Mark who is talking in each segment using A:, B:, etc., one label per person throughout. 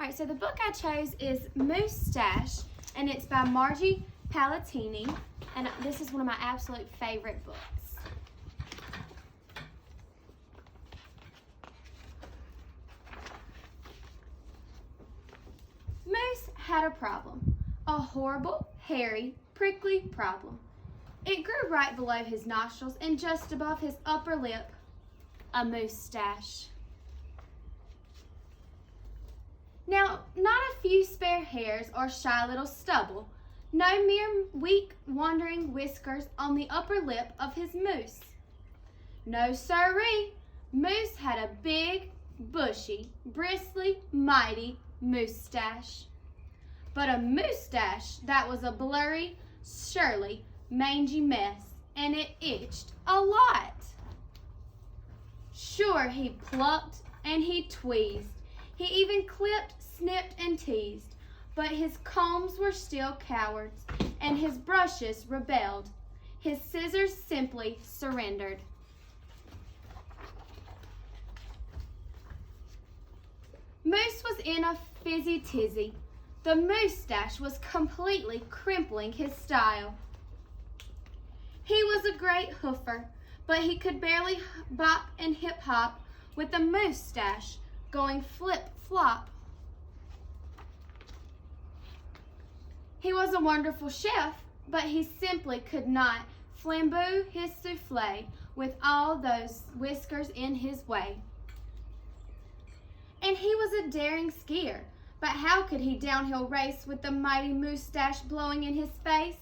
A: All right, so the book I chose is Moustache, and it's by Margie Palatini, and this is one of my absolute favorite books. Moose had a problem, a horrible, hairy, prickly problem. It grew right below his nostrils and just above his upper lip, a moustache. Now, not a few spare hairs or shy little stubble, no mere weak, wandering whiskers on the upper lip of his moose. No siree, Moose had a big, bushy, bristly, mighty moustache. But a moustache that was a blurry, surly, mangy mess, and it itched a lot. Sure, he plucked and he tweezed. He even clipped, snipped, and teased. But his combs were still cowards, and his brushes rebelled. His scissors simply surrendered. Moose was in a fizzy tizzy. The moustache was completely crimpling his style. He was a great hoofer, but he could barely bop and hip-hop with the moustache going flip-flop. He was a wonderful chef, but he simply could not flambeau his souffle with all those whiskers in his way. And he was a daring skier, but how could he downhill race with the mighty moustache blowing in his face?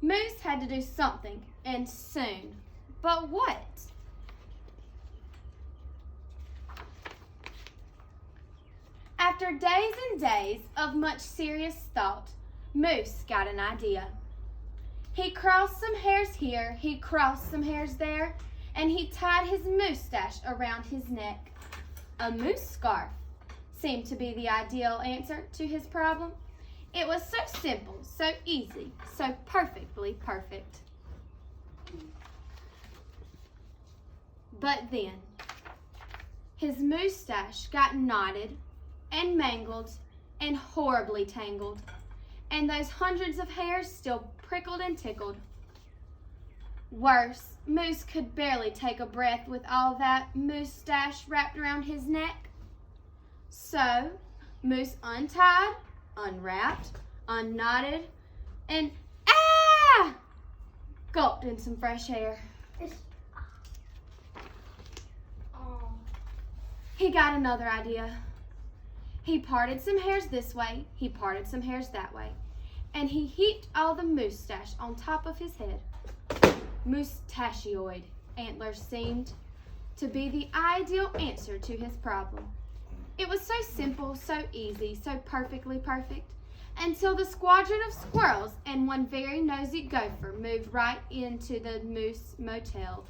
A: Moose had to do something, and soon. But what? After days and days of much serious thought, Moose got an idea. He crossed some hairs here, he crossed some hairs there, and he tied his moustache around his neck. A moose scarf seemed to be the ideal answer to his problem. It was so simple, so easy, so perfectly perfect. But then, his moustache got knotted and mangled and horribly tangled, and those hundreds of hairs still prickled and tickled. Worse, Moose could barely take a breath with all that moustache wrapped around his neck. So, Moose untied, unwrapped, unknotted, and gulped in some fresh air. He got another idea. He parted some hairs this way, he parted some hairs that way, and he heaped all the moustache on top of his head. Moustachioid antlers seemed to be the ideal answer to his problem. It was so simple, so easy, so perfectly perfect, until the squadron of squirrels and one very nosy gopher moved right into the Moose Motel.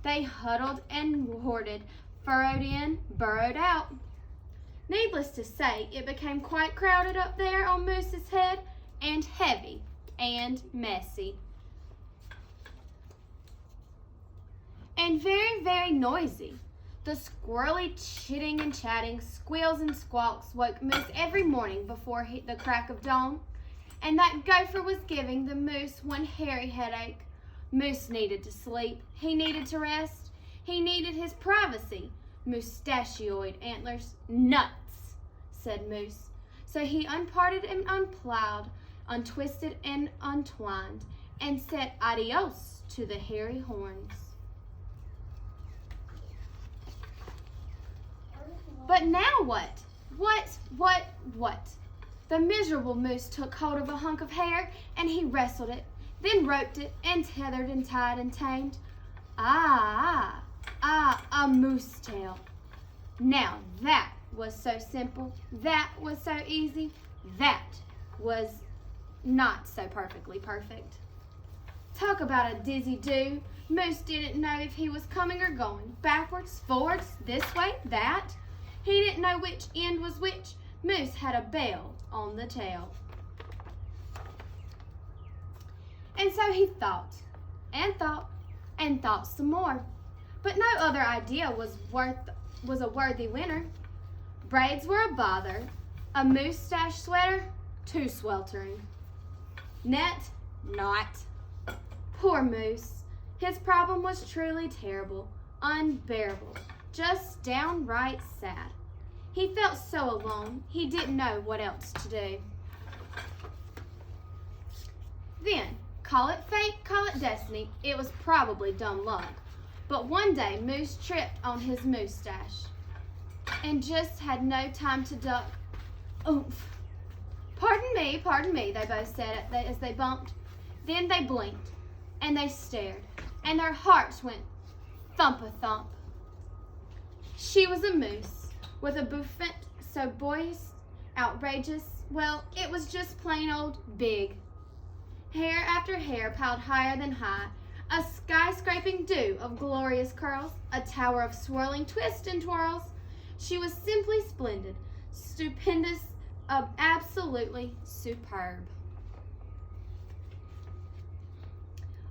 A: They huddled and hoarded, furrowed in, burrowed out. Needless to say, it became quite crowded up there on Moose's head, and heavy and messy. And very, very noisy. The squirrely chitting and chatting, squeals and squawks woke Moose every morning before the crack of dawn, and that gopher was giving the moose one hairy headache. Moose needed to sleep. He needed to rest. He needed his privacy. Moustachioid antlers, nuts, said Moose. So he unparted and unplowed, untwisted and untwined, and said adios to the hairy horns. But now what? What? The miserable moose took hold of a hunk of hair, and he wrestled it, then roped it, and tethered and tied and tamed. A moose tail. Now that was so simple, that was so easy, that was not so perfectly perfect. Talk about a dizzy do. Moose didn't know if he was coming or going, backwards, forwards, this way, that. He didn't know which end was which. Moose had a bell on the tail. And so he thought, and thought, and thought some more. But no other idea was a worthy winner. Braids were a bother, A moustache sweater? Too sweltering. Net? Not. Poor Moose. His problem was truly terrible, unbearable, just downright sad. He felt so alone, he didn't know what else to do. Then, call it fate, call it destiny, it was probably dumb luck. But one day, Moose tripped on his moustache and just had no time to duck. Oomph. Pardon me, they both said as they bumped. Then they blinked, and they stared, and their hearts went thump-a-thump. She was a moose, with a bouffant so boyish, outrageous, well, it was just plain old big. Hair after hair piled higher than high, a skyscraping dew of glorious curls, a tower of swirling twists and twirls. She was simply splendid, stupendous, absolutely superb.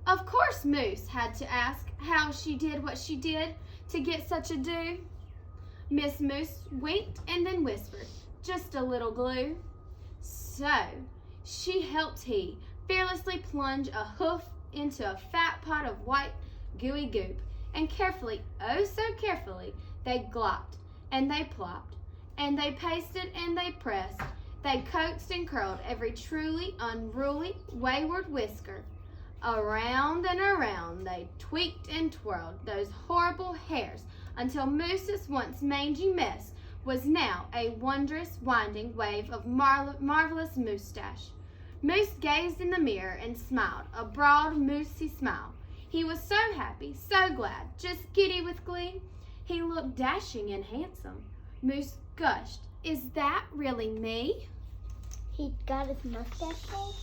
A: Of course, Moose had to ask how she did what she did to get such a do. Miss Moose winked and then whispered, just a little glue. So, she helped he fearlessly plunge a hoof into a fat pot of white, gooey goop, and carefully, oh so carefully, they glopped, and they plopped, and they pasted and they pressed, they coaxed and curled every truly unruly, wayward whisker. Around and around they tweaked and twirled those horrible hairs until Moose's once mangy mess was now a wondrous winding wave of marvelous moustache. Moose gazed in the mirror and smiled, a broad, moosey smile. He was so happy, so glad, just giddy with glee. He looked dashing and handsome. Moose gushed, "Is that really me?"
B: He got his mustache pulled?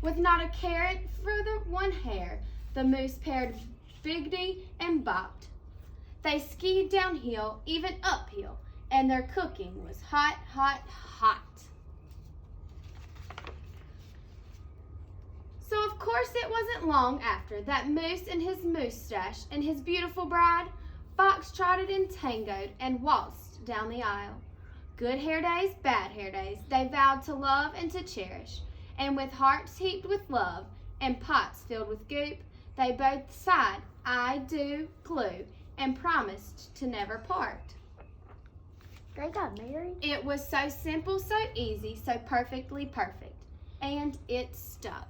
A: With not a care for the one hair, the moose paired biggity and bopped. They skied downhill, even uphill, and their cooking was hot, hot, hot. So of course it wasn't long after that Moose and his moustache and his beautiful bride fox-trotted and tangoed and waltzed down the aisle. Good hair days, bad hair days, they vowed to love and to cherish. And with hearts heaped with love and pots filled with goop, they both sighed, "I do" glue, and promised to never part.
B: They got married?
A: It was so simple, so easy, so perfectly perfect. And it stuck.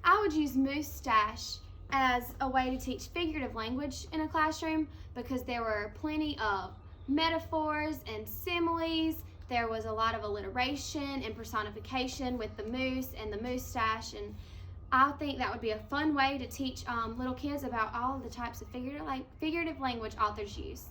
A: I would use moustache as a way to teach figurative language in a classroom because there were plenty of metaphors and similes. There was a lot of alliteration and personification with the moose and the moustache, and I think that would be a fun way to teach little kids about all of the types of figurative language authors use.